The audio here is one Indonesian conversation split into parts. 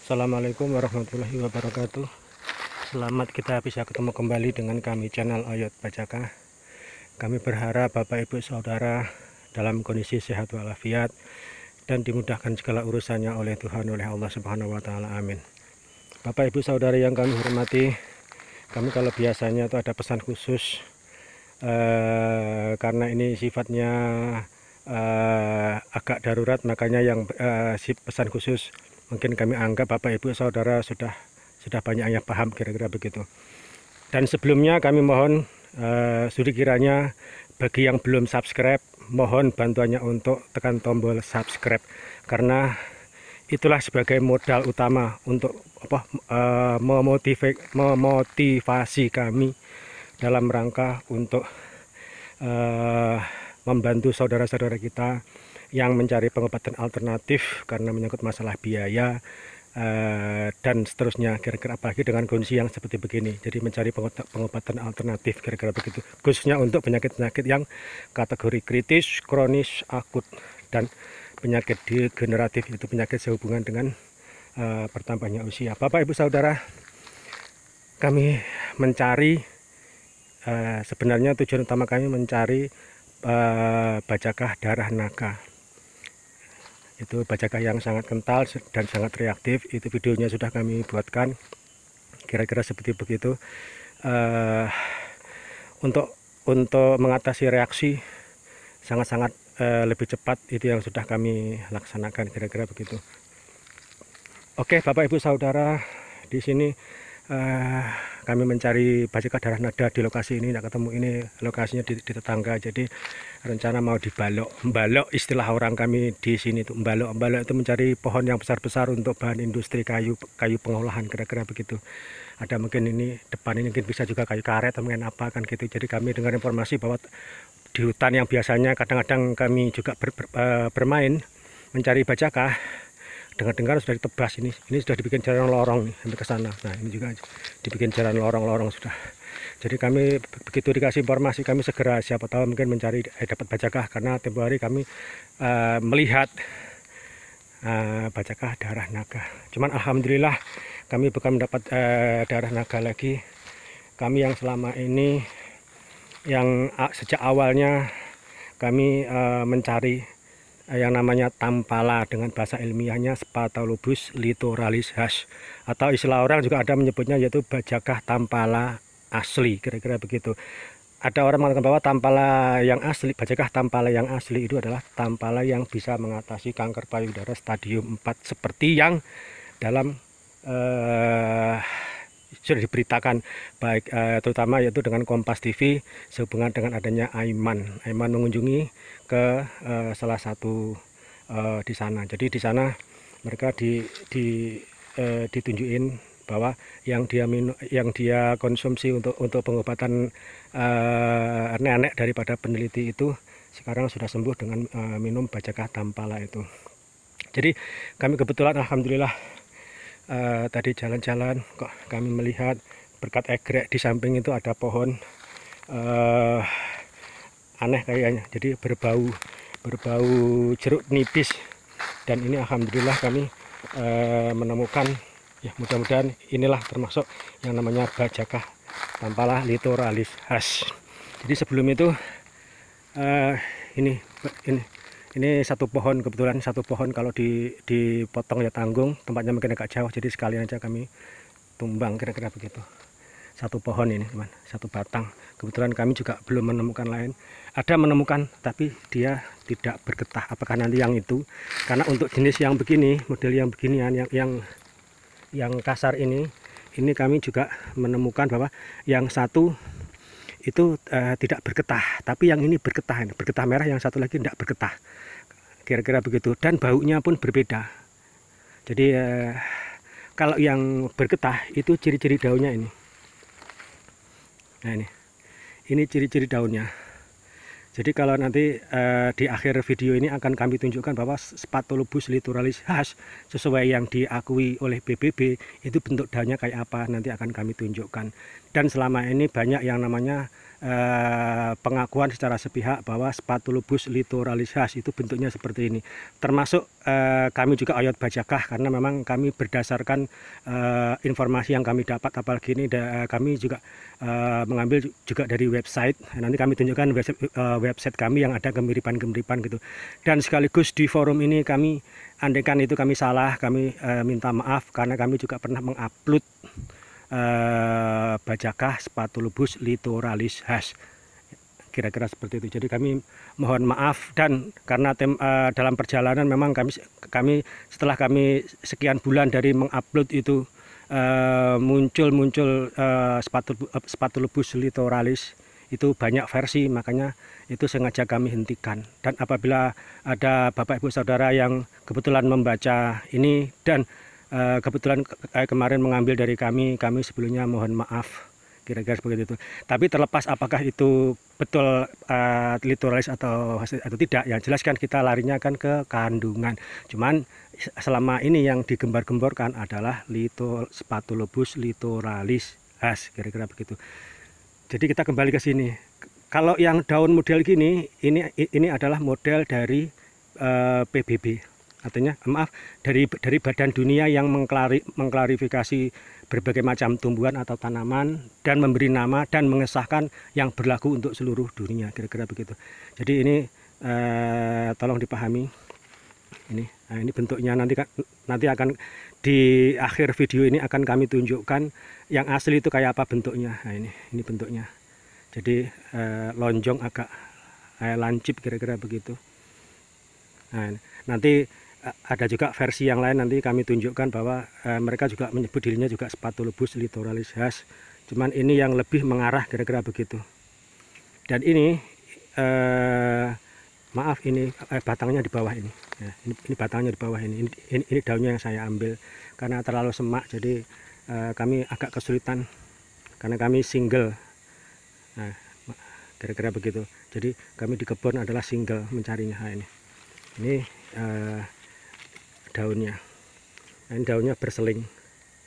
Assalamualaikum warahmatullahi wabarakatuh. Selamat kita bisa ketemu kembali dengan kami channel Oyot Bajaka. Kami berharap Bapak Ibu Saudara dalam kondisi sehat walafiat dan dimudahkan segala urusannya oleh Tuhan, oleh Allah Subhanahu wa taala. Amin. Bapak Ibu Saudara yang kami hormati, kami kalau biasanya itu ada pesan khusus karena ini sifatnya agak darurat, makanya yang pesan khusus mungkin kami anggap Bapak Ibu Saudara sudah banyak yang paham, kira-kira begitu. Dan sebelumnya kami mohon studi kiranya bagi yang belum subscribe, mohon bantuannya untuk tekan tombol subscribe, karena itulah sebagai modal utama untuk memotivasi kami dalam rangka untuk membantu saudara-saudara kita yang mencari pengobatan alternatif karena menyangkut masalah biaya dan seterusnya, kira-kira apalagi dengan kondisi yang seperti begini. Jadi mencari pengobatan alternatif, kira-kira begitu, khususnya untuk penyakit-penyakit yang kategori kritis, kronis, akut, dan penyakit degeneratif, itu penyakit sehubungan dengan bertambahnya usia. Bapak Ibu Saudara, kami mencari sebenarnya tujuan utama kami mencari bajakah darah naga. Itu bajakah yang sangat kental dan sangat reaktif. Itu videonya sudah kami buatkan, kira-kira seperti begitu. Untuk mengatasi reaksi sangat-sangat lebih cepat, itu yang sudah kami laksanakan, kira-kira begitu. Oke, Bapak Ibu Saudara, di sini kami mencari bajakah darah naga di lokasi ini, tidak ketemu. Ini lokasinya di tetangga, jadi rencana mau membalok, istilah orang kami di sini itu membalok itu mencari pohon yang besar-besar untuk bahan industri kayu pengolahan, kira-kira begitu. Ada mungkin ini depan ini mungkin bisa juga kayu karet atau mungkin apa kan gitu. Jadi kami dengar informasi bahwa di hutan yang biasanya kadang-kadang kami juga bermain mencari bajakah, dengar-dengar sudah ditebas, ini sudah dibikin jalan lorong nih sampai ke sana. Nah, ini juga dibikin jalan lorong sudah. Jadi kami begitu dikasih informasi, kami segera siapa tahu mungkin mencari dapat bajakah, karena tempo hari kami melihat bajakah darah naga. Cuman alhamdulillah kami bukan mendapat darah naga lagi. Kami yang selama ini yang sejak awalnya kami mencari yang namanya tampala, dengan bahasa ilmiahnya Spatholobus litoralis hash, atau istilah orang juga ada menyebutnya yaitu bajakah tampala asli, kira-kira begitu. Ada orang mengatakan bahwa tampala yang asli, bajakah tampala yang asli itu adalah tampala yang bisa mengatasi kanker payudara stadium 4 seperti yang dalam sudah diberitakan, baik terutama yaitu dengan Kompas TV sehubungan dengan adanya Aiman mengunjungi ke salah satu di sana. Jadi di sana mereka ditunjukin bahwa yang dia konsumsi untuk pengobatan nenek daripada peneliti itu sekarang sudah sembuh dengan minum bajakah tampala itu. Jadi kami kebetulan alhamdulillah tadi jalan-jalan kok kami melihat berkat egrek di samping itu ada pohon aneh kayaknya, jadi berbau jeruk nipis, dan ini alhamdulillah kami menemukan, ya mudah-mudahan inilah termasuk yang namanya bajakah tampala litoralis hash. Jadi sebelum itu ini satu pohon, kebetulan satu pohon kalau dipotong ya tanggung, tempatnya mungkin agak jauh, jadi sekalian aja kami tumbang, kira-kira begitu. Satu pohon ini teman, satu batang. Kebetulan kami juga belum menemukan lain. Ada menemukan tapi dia tidak bergetah. Apakah nanti yang itu? Karena untuk jenis yang begini, model yang beginian, yang kasar ini kami juga menemukan bahwa yang satu itu tidak bergetah, tapi yang ini bergetah merah, yang satu lagi tidak bergetah, kira-kira begitu. Dan baunya pun berbeda. Jadi kalau yang bergetah itu ciri-ciri daunnya ini. Nah, ini ciri-ciri daunnya. Jadi kalau nanti di akhir video ini akan kami tunjukkan bahwa Spatholobus litoralis hash sesuai yang diakui oleh PBB itu bentuk daunnya kayak apa, nanti akan kami tunjukkan. Dan selama ini banyak yang namanya pengakuan secara sepihak bahwa Spatulobus littoralis khas itu bentuknya seperti ini. Termasuk kami juga oyot bajakah, karena memang kami berdasarkan informasi yang kami dapat, apalagi ini kami juga mengambil juga dari website. Nanti kami tunjukkan website kami yang ada kemiripan-kemiripan gitu. Dan sekaligus di forum ini kami, andaikan itu kami salah, kami minta maaf, karena kami juga pernah mengupload bajakah Spatulobus littoralis khas, kira-kira seperti itu. Jadi kami mohon maaf, dan karena dalam perjalanan memang kami setelah kami sekian bulan dari mengupload itu muncul Spatulobus littoralis itu banyak versi, makanya itu sengaja kami hentikan. Dan apabila ada Bapak Ibu Saudara yang kebetulan membaca ini dan kebetulan kemarin mengambil dari kami sebelumnya mohon maaf, kira-kira seperti itu. Tapi terlepas apakah itu betul littoralis atau tidak, yang jelas kan kita larinya kan ke kandungan. Cuman selama ini yang digembar-gemborkan adalah Spatulobus littoralis khas, kira-kira begitu. Jadi kita kembali ke sini. Kalau yang daun model gini, ini adalah model dari PBB. Artinya, maaf, dari Badan Dunia yang mengklarifikasi berbagai macam tumbuhan atau tanaman dan memberi nama dan mengesahkan yang berlaku untuk seluruh dunia, kira-kira begitu. Jadi ini tolong dipahami. Ini bentuknya nanti akan di akhir video ini akan kami tunjukkan yang asli itu kayak apa bentuknya. Nah, ini bentuknya. Jadi lonjong agak lancip, kira-kira begitu. Nah, nanti ada juga versi yang lain, nanti kami tunjukkan bahwa mereka juga menyebut dirinya juga Spatulobus littoralis khas. Cuman ini yang lebih mengarah, kira-kira begitu. Dan ini maaf, ini batangnya di bawah ini. Ya, ini batangnya di bawah ini. Ini daunnya yang saya ambil karena terlalu semak, jadi kami agak kesulitan karena kami single. Nah, kira-kira begitu. Jadi kami di kebun adalah single mencarinya. Nah, ini daunnya. Nah, ini daunnya berseling.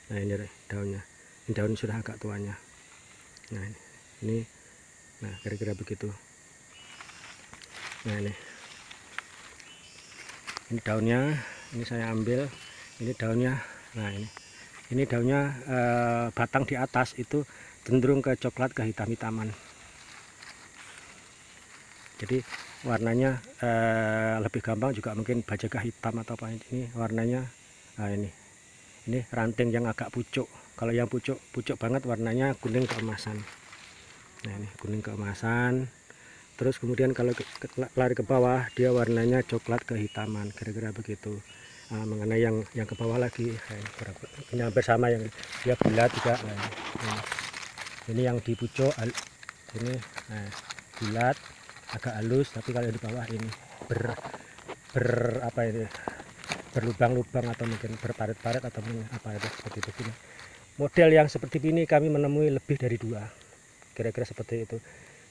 Nah, ini daunnya. Ini daun sudah agak tuanya. Nah, ini nah kira-kira begitu. Nah, ini daunnya, ini saya ambil. Ini daunnya. Nah, ini daunnya batang di atas itu cenderung ke coklat, ke hitam-hitaman. Jadi warnanya lebih gampang juga mungkin bajakah hitam atau apa. Ini warnanya, nah ini ranting yang agak pucuk. Kalau yang pucuk banget warnanya kuning keemasan. Nah, ini kuning keemasan. Terus kemudian kalau lari ke bawah dia warnanya coklat kehitaman, kira-kira begitu. Nah, mengenai yang ke bawah lagi, ini hampir sama, yang dia bulat juga. Nah, ini yang di pucuk ini bulat, agak halus, tapi kalau di bawah ini apa ini, berlubang-lubang atau mungkin berparet-paret atau apa itu, seperti itu. Model yang seperti ini kami menemui lebih dari 2, kira-kira seperti itu.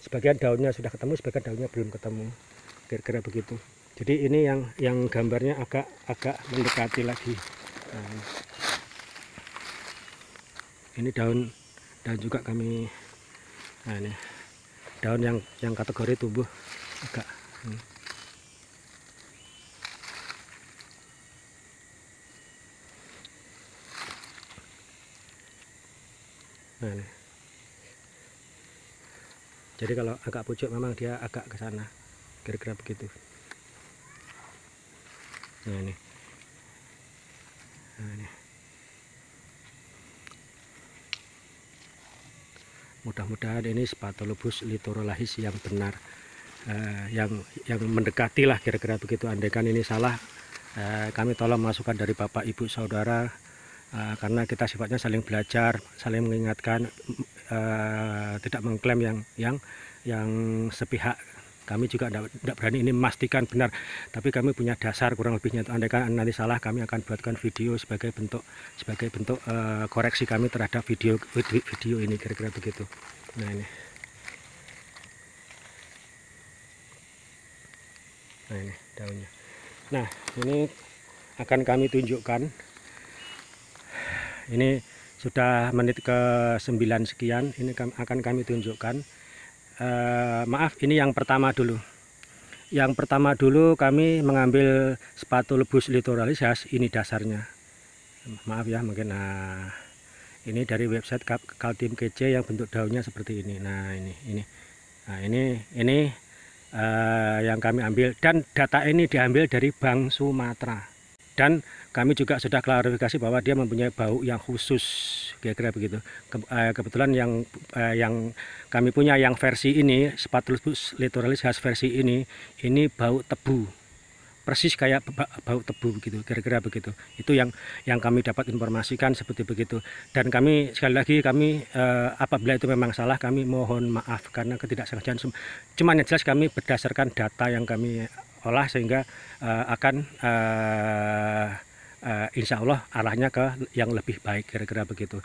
Sebagian daunnya sudah ketemu, sebagian daunnya belum ketemu, kira-kira begitu. Jadi ini yang gambarnya agak mendekati lagi. Nah, ini daun juga kami. Nah, ini daun yang kategori tumbuh agak nah, ini. Jadi kalau agak pucuk memang dia agak ke sana, kira-kira begitu. Nah, ini. Nah, ini. Mudah-mudahan ini Spatulobus littoralis yang benar, yang mendekati lah, kira-kira begitu. Andaikan ini salah, kami tolong masukan dari Bapak Ibu Saudara, karena kita sifatnya saling belajar, saling mengingatkan, tidak mengklaim yang sepihak. Kami juga tidak berani ini memastikan benar, tapi kami punya dasar kurang lebihnya. Andaikan nanti salah, kami akan buatkan video sebagai bentuk koreksi kami terhadap video ini, kira-kira begitu. Nah, ini. Nah, ini daunnya. Nah, ini akan kami tunjukkan. Ini sudah menit ke 9 sekian. Ini akan kami tunjukkan maaf, ini yang pertama dulu. Yang pertama dulu kami mengambil Spatholobus littoralis, ini dasarnya. Maaf ya, mungkin ini dari website Kaltim Kece yang bentuk daunnya seperti ini. Nah, ini. Nah, ini yang kami ambil, dan data ini diambil dari Bank Sumatera. Dan kami juga sudah klarifikasi bahwa dia mempunyai bau yang khusus, kira-kira begitu. Kebetulan yang kami punya yang versi ini, Spatholobus littoralis versi ini bau tebu, persis kayak bau tebu begitu, kira-kira begitu. Itu yang kami dapat informasikan seperti begitu. Dan kami sekali lagi apabila itu memang salah, kami mohon maaf karena ketidaksengajaan. Cuman yang jelas kami berdasarkan data yang kami olah, sehingga akan insya Allah arahnya ke yang lebih baik, kira-kira begitu.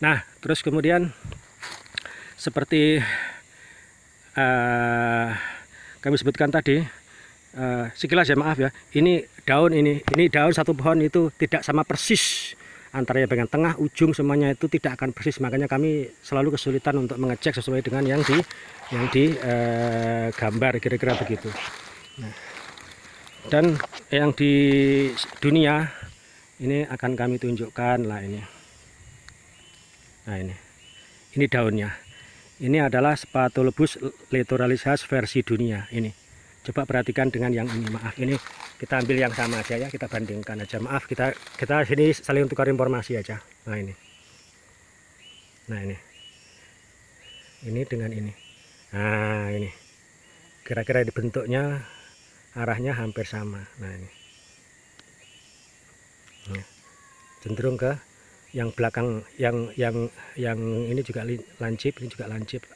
Nah, terus kemudian seperti kami sebutkan tadi, sekilas ya, maaf ya, ini daun satu pohon itu tidak sama persis, antara yang bagian tengah, ujung, semuanya itu tidak akan persis. Makanya kami selalu kesulitan untuk mengecek sesuai dengan yang di gambar, kira-kira begitu. Nah, dan yang di dunia ini akan kami tunjukkan lah ini. Nah, ini daunnya. Ini adalah Spatholobus littoralis versi dunia ini. Coba perhatikan dengan yang ini. Maaf, ini kita ambil yang sama aja ya, kita bandingkan aja. Maaf, kita sini saling tukar informasi aja. Nah, ini. Nah, ini dengan ini. Nah, ini kira-kira bentuknya, arahnya hampir sama. Nah, ini cenderung ke yang belakang, yang ini juga lancip, ini juga lancip,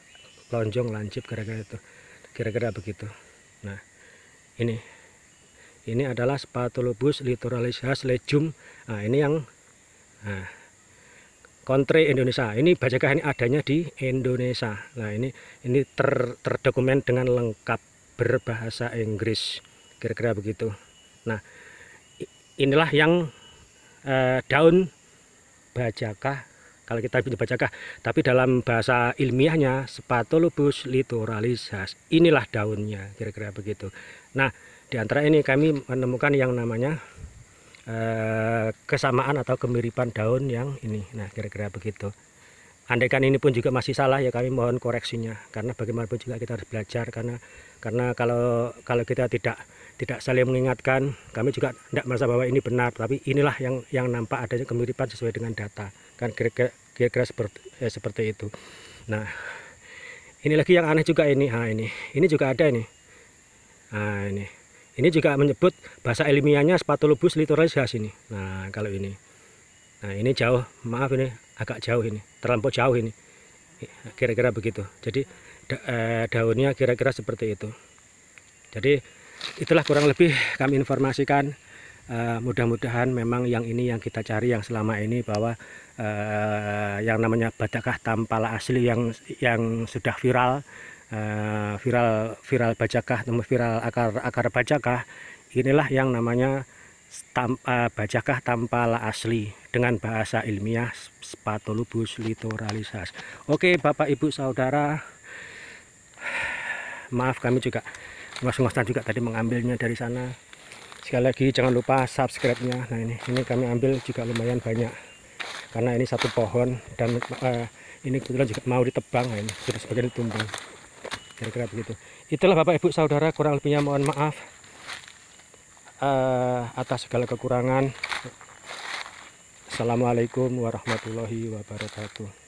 lonjong, lancip, kira-kira begitu. Nah, ini adalah Spatholobus littoralis legium. Nah, ini yang kontre Indonesia. Ini bajaka ini adanya di Indonesia. Nah, ini terdokumen dengan lengkap berbahasa Inggris, kira-kira begitu. Nah, inilah yang daun bajaka, kalau kita punya bajaka, tapi dalam bahasa ilmiahnya Spatholobus littoralis. Inilah daunnya, kira-kira begitu. Nah, di antara ini kami menemukan yang namanya kesamaan atau kemiripan daun yang ini. Nah, kira-kira begitu. Andaikan ini pun juga masih salah ya, kami mohon koreksinya, karena bagaimanapun juga kita harus belajar, karena kalau kita tidak saling mengingatkan, kami juga tidak merasa bahwa ini benar, tapi inilah yang nampak adanya kemiripan sesuai dengan data, kan kira-kira seperti itu. Nah, ini lagi yang aneh juga ini. Nah, ini juga ada ini. Nah, ini juga menyebut bahasa ilmiahnya Spatholobus littoralis ini. Nah, kalau ini, nah ini jauh, maaf, ini agak jauh, ini terlampau jauh ini, kira-kira begitu. Jadi daunnya kira-kira seperti itu. Jadi itulah kurang lebih kami informasikan. Mudah-mudahan memang yang ini yang kita cari yang selama ini, bahwa yang namanya Badakah Tampala asli yang sudah viral, viral bajakah, viral akar bajakah, inilah yang namanya Bajakah Tampala asli dengan bahasa ilmiah Spatholobus littoralis. Oke, Bapak Ibu Saudara, maaf kami juga ngos-ngosan juga tadi mengambilnya dari sana. Sekali lagi jangan lupa subscribe-nya. Nah, ini kami ambil juga lumayan banyak, karena ini satu pohon, dan ini kebetulan juga mau ditebang. Nah, ini sudah sebagian ditumbang, kira-kira begitu. Itulah Bapak Ibu Saudara, kurang lebihnya mohon maaf atas segala kekurangan. Assalamualaikum warahmatullahi wabarakatuh.